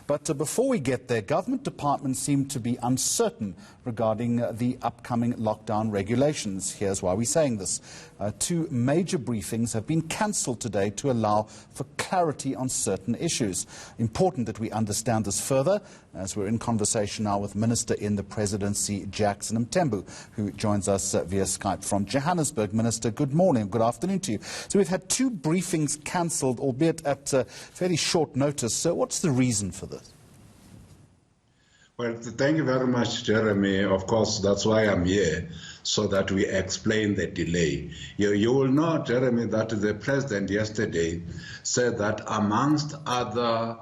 But before we get there, government departments seem to be uncertain regarding the upcoming lockdown regulations. Here's why we're saying this. Two major briefings have been cancelled today to allow for clarity on certain issues. Important that we understand this further, as we're in conversation now with Minister in the Presidency, Jackson Mthembu, who joins us via Skype from Johannesburg. Minister, good morning, good afternoon to you. So we've had two briefings cancelled, albeit at fairly short notice. So what's the reason for this? Well, thank you very much, Jeremy. Of course, that's why I'm here, so that we explain the delay. You will know, Jeremy, that the President yesterday said that amongst other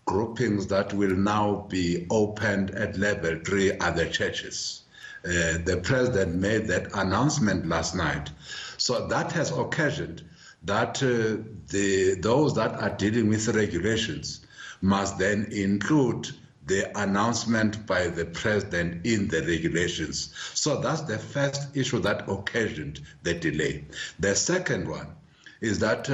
groupings that will now be opened at level 3 are the churches. The President made that announcement last night. So that has occasioned that those that are dealing with regulations must then include the announcement by the President in the regulations. So that's the first issue that occasioned the delay. The second one is that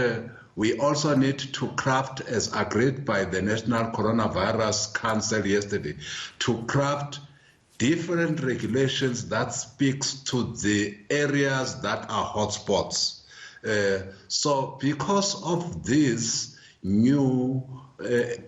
we also need to craft, as agreed by the National Coronavirus Council yesterday, to craft different regulations that speaks to the areas that are hotspots. So because of these new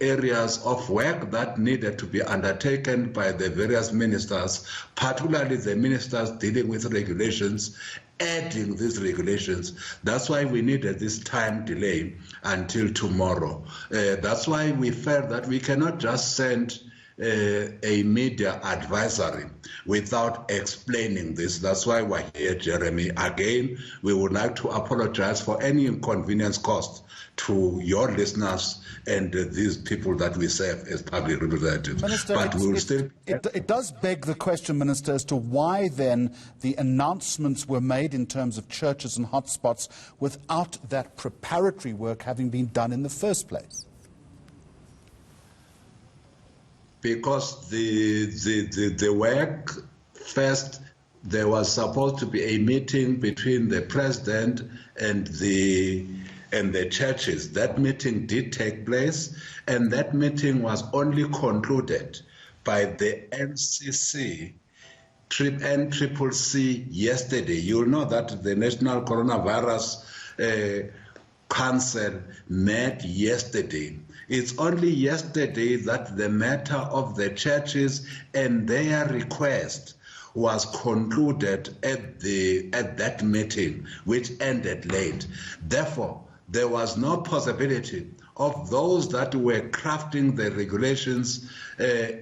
areas of work that needed to be undertaken by the various ministers, particularly the ministers dealing with regulations, adding these regulations. That's why we needed this time delay until tomorrow. That's why we felt that we cannot just send a media advisory without explaining this. That's why we're here, Jeremy. Again, we would like to apologize for any inconvenience caused to your listeners and these people that we serve as public representatives. Minister, but it does beg the question, Minister, as to why then the announcements were made in terms of churches and hotspots without that preparatory work having been done in the first place. Because the work, first, there was supposed to be a meeting between the President and the churches. That meeting did take place, and that meeting was only concluded by the NCC yesterday. You'll know that the National Coronavirus Council met yesterday. It's only yesterday that the matter of the churches and their request was concluded at that meeting, which ended late. Therefore, there was no possibility of those that were crafting the regulations,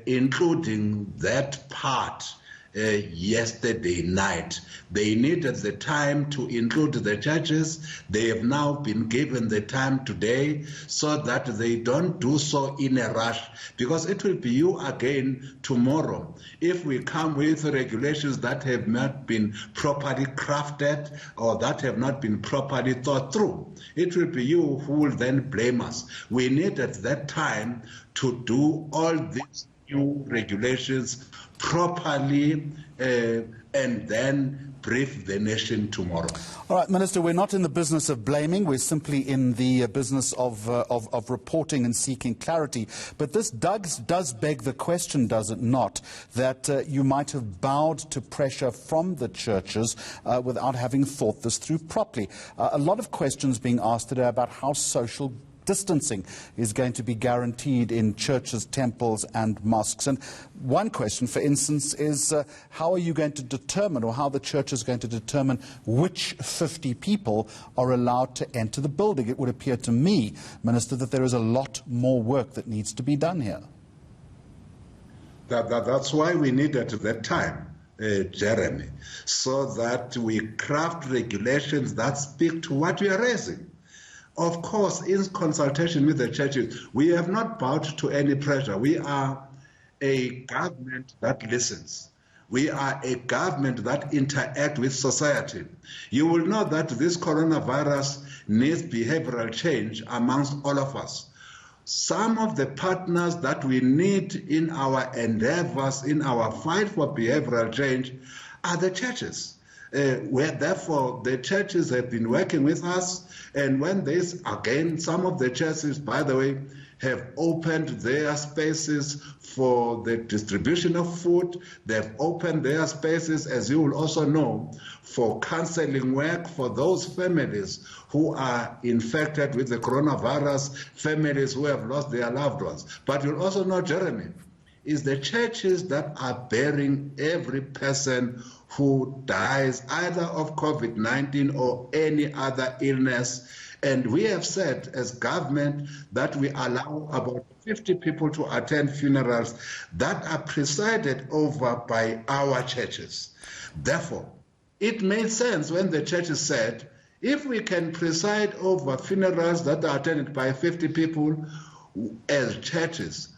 including that part yesterday night. They needed the time to include the churches. They have now been given the time today so that they don't do so in a rush, because it will be you again tomorrow if we come with regulations that have not been properly crafted or that have not been properly thought through. It will be you who will then blame us. We needed that time to do all these new regulations properly and then brief the nation tomorrow. All right, Minister, we're not in the business of blaming. We're simply in the business of reporting and seeking clarity. But this does beg the question, does it not, that you might have bowed to pressure from the churches without having thought this through properly. A lot of questions being asked today about how social distancing is going to be guaranteed in churches, temples and mosques. And one question, for instance, is how are you going to determine, or how the church is going to determine which 50 people are allowed to enter the building? It would appear to me, Minister, that there is a lot more work that needs to be done here. That's why we needed that time, Jeremy, so that we craft regulations that speak to what we are raising. Of course, in consultation with the churches, we have not bowed to any pressure. We are a government that listens. We are a government that interacts with society. You will know that this coronavirus needs behavioral change amongst all of us. Some of the partners that we need in our endeavors, in our fight for behavioral change, are the churches. Where therefore the churches have been working with us, and when there's, again, some of the churches, by the way, have opened their spaces for the distribution of food. They've opened their spaces, as you will also know, for counseling work for those families who are infected with the coronavirus, families who have lost their loved ones. But you'll also know, Jeremy, is the churches that are bearing every person who dies either of COVID-19 or any other illness. And we have said as government that we allow about 50 people to attend funerals that are presided over by our churches. Therefore, it made sense when the churches said, if we can preside over funerals that are attended by 50 people as churches,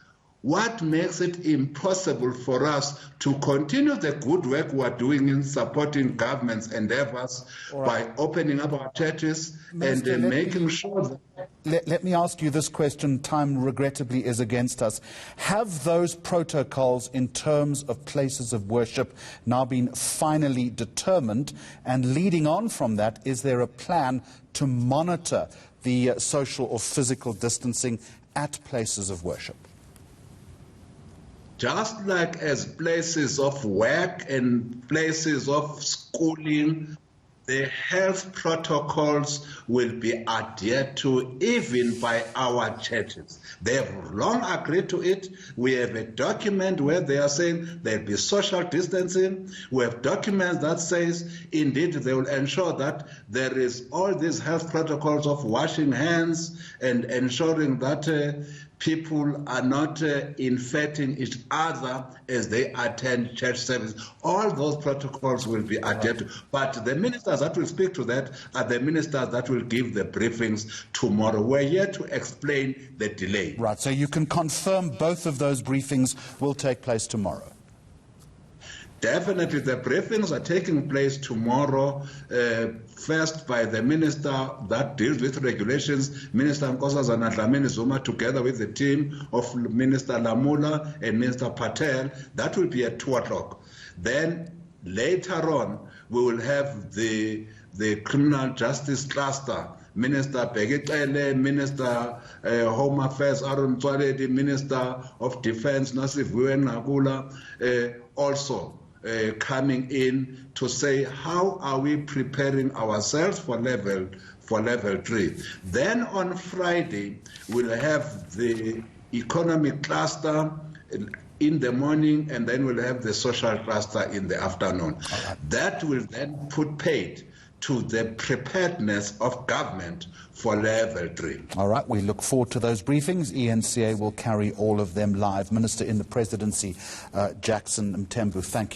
what makes it impossible for us to continue the good work we are doing in supporting government's endeavors by opening up our churches and making sure that... Let me ask you this question. Time, regrettably, is against us. Have those protocols in terms of places of worship now been finally determined? And leading on from that, is there a plan to monitor the social or physical distancing at places of worship? Just like as places of work and places of schooling, the health protocols will be adhered to even by our churches. They have long agreed to it. We have a document where they are saying there will be social distancing. We have documents that says indeed they will ensure that there is all these health protocols of washing hands and ensuring that people are not infecting each other as they attend church service. All those protocols will be adhered to. But the ministers that will speak to that are the ministers that will give the briefings tomorrow. We're here to explain the delay. Right, so you can confirm both of those briefings will take place tomorrow? Definitely, the briefings are taking place tomorrow, first by the minister that deals with regulations, Minister Nkosazana Dlamini Zuma, together with the team of Minister Lamula and Minister Patel. That will be at 2 o'clock. Then later on, we will have the criminal justice cluster. Minister Begekele, Minister Home Affairs Aaron Twaledi, Minister of Defense Nasiviwe Nqakula, also coming in to say how are we preparing ourselves for level 3. Then on Friday we'll have the economic cluster in the morning, and then we'll have the social cluster in the afternoon. That will then put paid to the preparedness of government for level 3. All right, we look forward to those briefings. eNCA will carry all of them live. Minister in the Presidency, Jackson Mthembu, thank you.